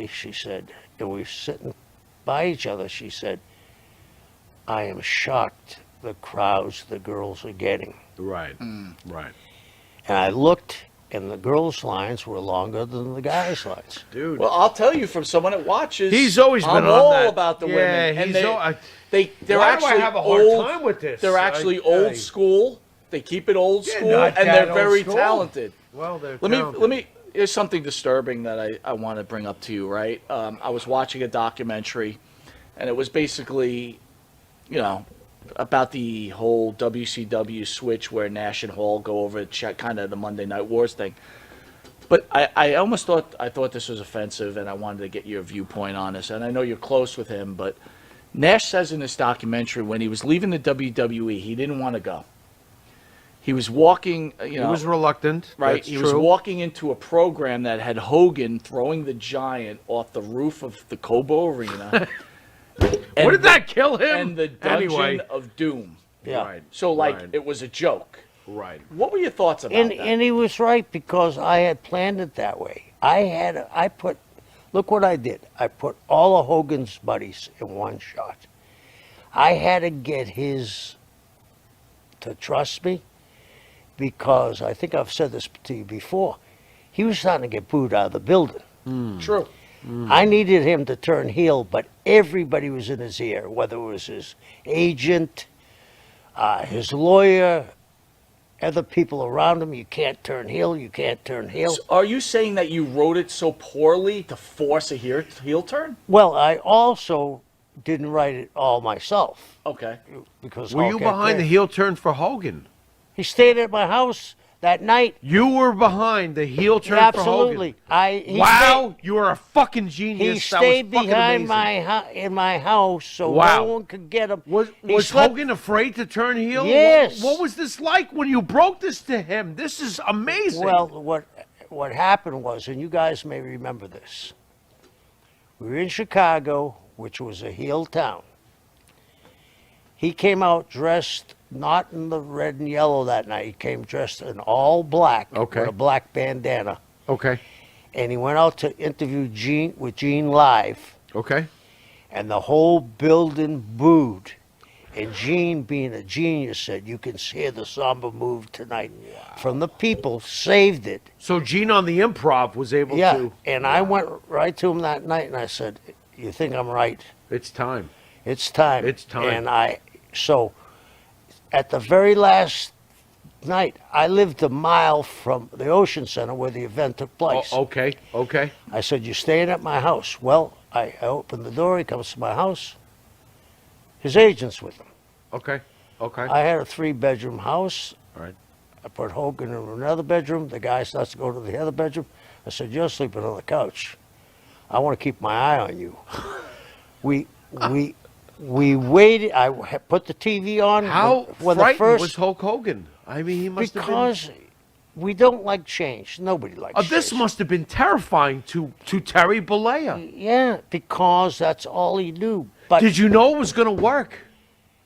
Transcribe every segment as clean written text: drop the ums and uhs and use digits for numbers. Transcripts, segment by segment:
day, she said, and we were sitting by each other, she said, I am shocked the crowds the girls are getting. Right. Right. And I looked, and the girls' lines were longer than the guys' lines. Dude. Well, I'll tell you from someone that watches. He's always been I'm on all that. about the Yeah, women, and they're they're why do actually I have a hard old. time with this? They're actually old school. They keep it old Yeah, school, not and that they're old very school. talented. Well, they're Let talented. me. Here's something disturbing that I want to bring up to you. Right, I was watching a documentary, and it was basically, about the whole WCW switch where Nash and Hall go over kind of the Monday Night Wars thing. But I almost thought this was offensive, and I wanted to get your viewpoint on this. And I know you're close with him, but Nash says in this documentary when he was leaving the WWE, he didn't want to go. He was walking, He was reluctant. right? That's He true. was walking into a program that had Hogan throwing the Giant off the roof of the Cobo Arena. What did that kill him? And the Dungeon Anyway. of Doom. Yeah. Right. So, right. it was a joke. Right. What were your thoughts about And that? and he was right, because I had planned it that way. Look what I did. I put all of Hogan's buddies in one shot. I had to get his to trust me, because I think I've said this to you before. He was starting to get booed out of the building. True. I needed him to turn heel, but everybody was in his ear, whether it was his agent, his lawyer, other people around him. You can't turn heel, you can't turn heel. So are you saying that you wrote it so poorly to force a heel turn? Well, I also didn't write it all myself, Okay. because Were Hulk you had behind the cleared. heel turn for Hogan? He stayed at my house that night. You were behind the heel turn Absolutely. for Hogan. Wow, you are a fucking genius. He That stayed was fucking behind amazing. in my house, so Wow. no one could get him. Was He slept- Hogan afraid to turn heel? Yes. What was this like when you broke this to him? This is amazing. Well, what happened was, and you guys may remember this, we were in Chicago, which was a heel town. He came out dressed not in the red and yellow that night. He came dressed in all black, Okay. with a black bandana. Okay. And he went out to interview Gene live, Okay. and the whole building booed. And Gene, being a genius, said, "You can hear the Samba move tonight." From the people, saved it. So Gene on the improv was able Yeah, to. and I went right to him that night, and I said, "You think I'm right? It's time. It's time." It's time. And so at the very last night, I lived a mile from the Ocean Center where the event took place. Okay. Okay. I said, "You're staying at my house." Well, I opened the door. He comes to my house. His agent's with him. Okay. Okay. I had a 3-bedroom house. All right. I put Hogan in another bedroom. The guy starts to go to the other bedroom. I said, "You're sleeping on the couch. I want to keep my eye on you." We waited. I put the TV on. How when frightened the first, was Hulk Hogan? I mean, he must have been. because we don't like change. Nobody likes This change. must have been terrifying to Terry Bollea. Yeah, because that's all he knew. But Did you know it was going to work?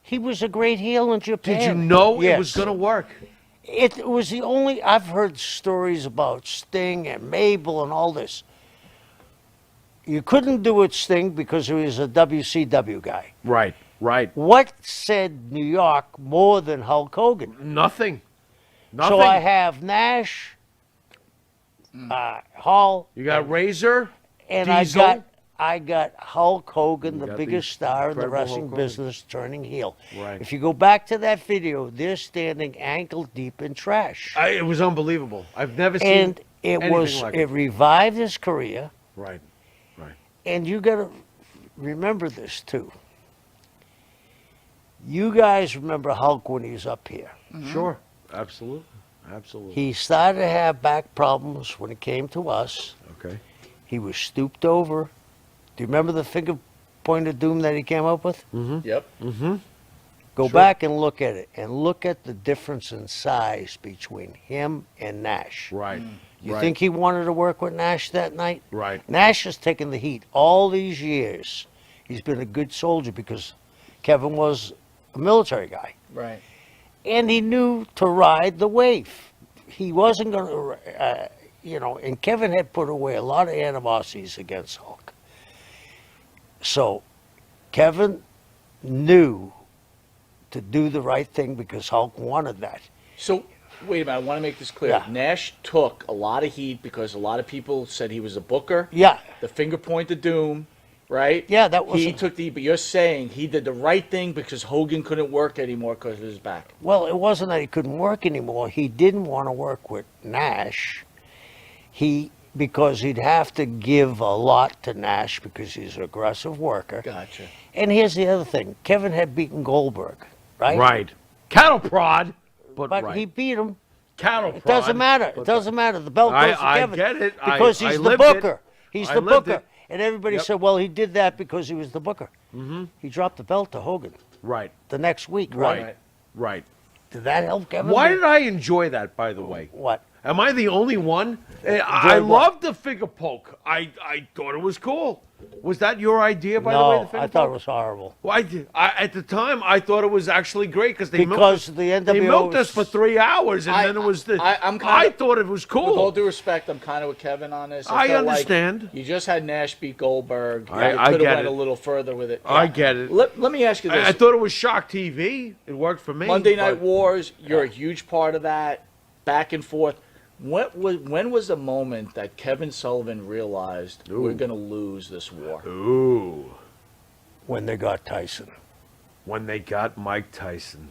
he was a great heel in Japan. Did you know it Yes. was going to work? It was the only. I've heard stories about Sting and Mabel and all this. You couldn't do it, Sting, because he was a WCW guy. Right. Right. What said New York more than Hulk Hogan? Nothing. Nothing. So I have Nash, Hall, You got Razor, and Diesel. I got Hulk Hogan, the got biggest the star in the incredible wreshling Hulk Hogan. business, turning heel. Right. If you go back to that video, they're standing ankle deep in trash. It was unbelievable. I've never seen And it anything was like it revived his career. Right. Right. And you got to remember this too. You guys remember Hulk when he was up here. Sure. Absolutely. Absolutely. He started to have back problems when it came to us. Okay. He was stooped over. Do you remember the finger point of doom that he came up with? Yep. Mm-hmm. Go Sure. back and look at it, and look at the difference in size between him and Nash. Right. You right. think he wanted to work with Nash that night? Right. Nash has taken the heat all these years. He's been a good soldier because Kevin was a military guy. Right. And he knew to ride the wave. He wasn't going to, and Kevin had put away a lot of animosities against Hulk. So Kevin knew to do the right thing because Hulk wanted that. So, wait a minute. I want to make this clear. Yeah. Nash took a lot of heat because a lot of people said he was a booker. Yeah. The finger point of doom, right? Yeah, that was He took the. But you're saying he did the right thing because Hogan couldn't work anymore because of his back. Well, it wasn't that he couldn't work anymore. He didn't want to work with Nash. Because he'd have to give a lot to Nash because he's an aggressive worker. Gotcha. And here's the other thing. Kevin had beaten Goldberg, right? Right. Cattle prod, but But right. he beat him. Cattle prod. It doesn't matter. It doesn't matter. The belt goes to I Kevin. get it. Because I he's the lived it. booker. He's I the lived booker. it. And everybody Yep. said, well, he did that because he was the booker. Mm-hmm. He dropped the belt to Hogan Right. the next week, right? Right. Right. Did that help Kevin? Why did I enjoy that, by the way? What? Am I the only one? I Enjoyed what? loved the finger poke. I thought it was cool. Was that your idea, by the way? The No, finger I thought poke? it was horrible. Well, at the time, I thought it was actually great because they Because milked the us, NWO they milked us was- for 3 hours, and I- then it was the. I'm kinda- I thought it was With all cool. due respect, I'm kind of with Kevin on this. I felt like understand. you just had Nash beat Goldberg. I You could get have went it. a little further with it. I get it. Let me ask you this. I thought it was shock TV. It worked for me. Monday Night but- Wars, you're a huge part of that, back and forth. When was the moment that Kevin Sullivan realized we're going to lose this war? Ooh, When they got Tyson. when they got Mike Tyson.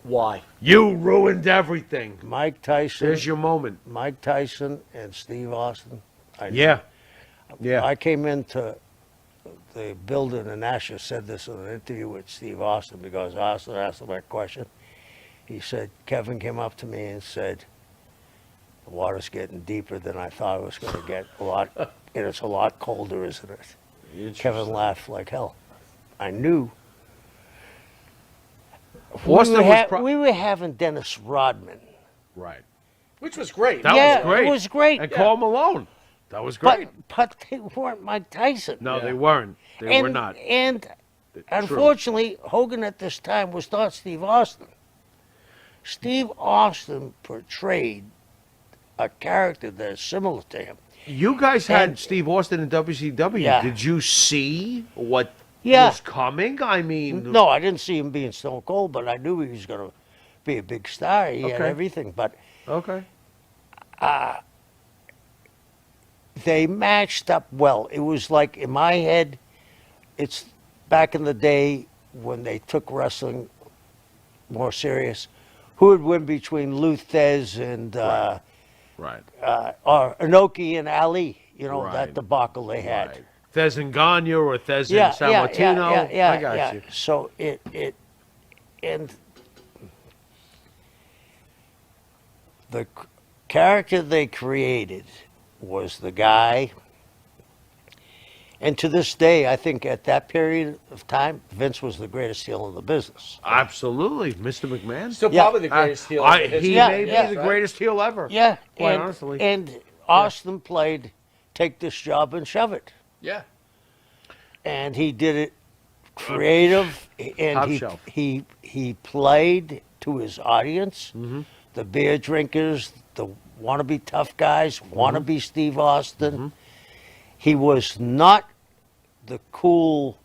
Why? You ruined everything. Mike Tyson. There's your moment. Mike Tyson and Steve Austin. Yeah. Yeah. I came into the building and Asher said this in an interview with Steve Austin because Austin asked him that question. He said, Kevin came up to me and said, the water's getting deeper than I thought it was going to get. And it's a lot colder, isn't it? Kevin laughed like hell. I knew. Austin was pro- we were having Dennis Rodman. Right. Which was great. That Yeah, was great. it was great. And Yeah. Karl Malone. That was great. But they weren't Mike Tyson. No, Yeah. they weren't. They were not. And True. unfortunately, Hogan at this time was not Steve Austin. Steve Austin portrayed a character that is similar to him. You guys had And- Steve Austin in WCW. Yeah. Did you see what Yeah. was coming? I mean, No, I didn't see him being Stone Cold, but I knew he was going to be a big star. He had Okay. everything. But Okay. they matched up well. It was like, in my head, it's back in the day when they took wrestling more serious. Who would win between Lou Thez and Right. or Inoki and Ali? You know, Right. that debacle they had. Right. Thez and Gagne or Thez Yeah, and Sammartino. I got you. So and the character they created was the guy. And to this day, I think at that period of time, Vince was the greatest heel in the business. Absolutely. Mr. McMahon. Still Yeah. probably the greatest heel. in the history He Yeah, of may business, be the right? greatest heel ever. Yeah, Quite and, honestly. and Austin played take this job and shove it. Yeah. And he did it creative, and Top he, shelf. he played to his audience, Mm-hmm. the beer drinkers, the wannabe tough guys, Mm-hmm. wannabe Steve Austin. He was not the cool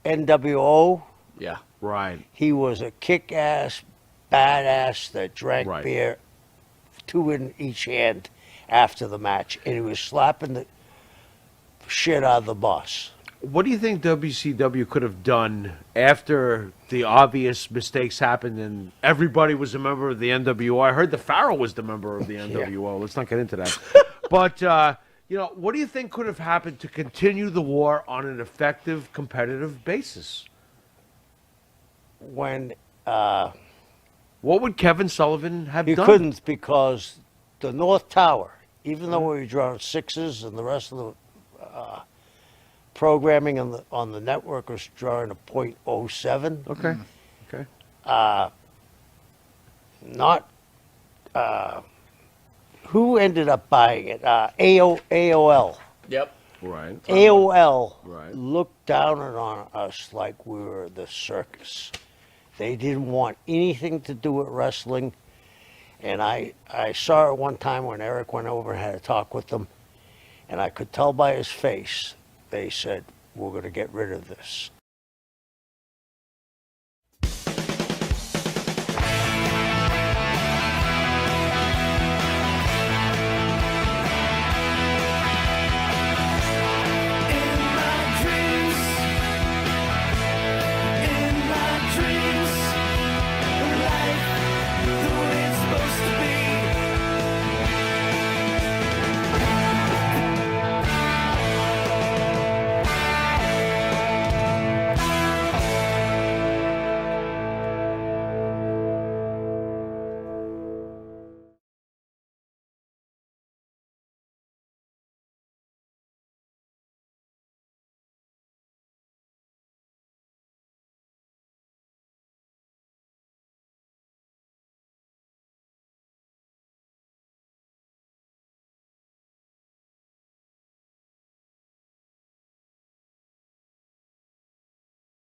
NWO. Yeah. Right. He was a kick-ass, badass that drank Right. beer, 2 in each hand after the match, and he was slapping the shit out of the boss. What do you think WCW could have done after the obvious mistakes happened and everybody was a member of the NWO? I heard the Pharaoh was the member of the NWO. Let's not get into that. But, what do you think could have happened to continue the war on an effective, competitive basis? When What would Kevin Sullivan have you done? couldn't, because the North Tower, even though we were drawing sixes and the rest of the programming on the network was drawing a .07, Okay. Okay. not who ended up buying it? AOL. Yep. Right. AOL Right. looked down on us like we were the circus. They didn't want anything to do with wrestling. And I saw it one time when Eric went over and had a talk with them, and I could tell by his face, they said, we're going to get rid of this.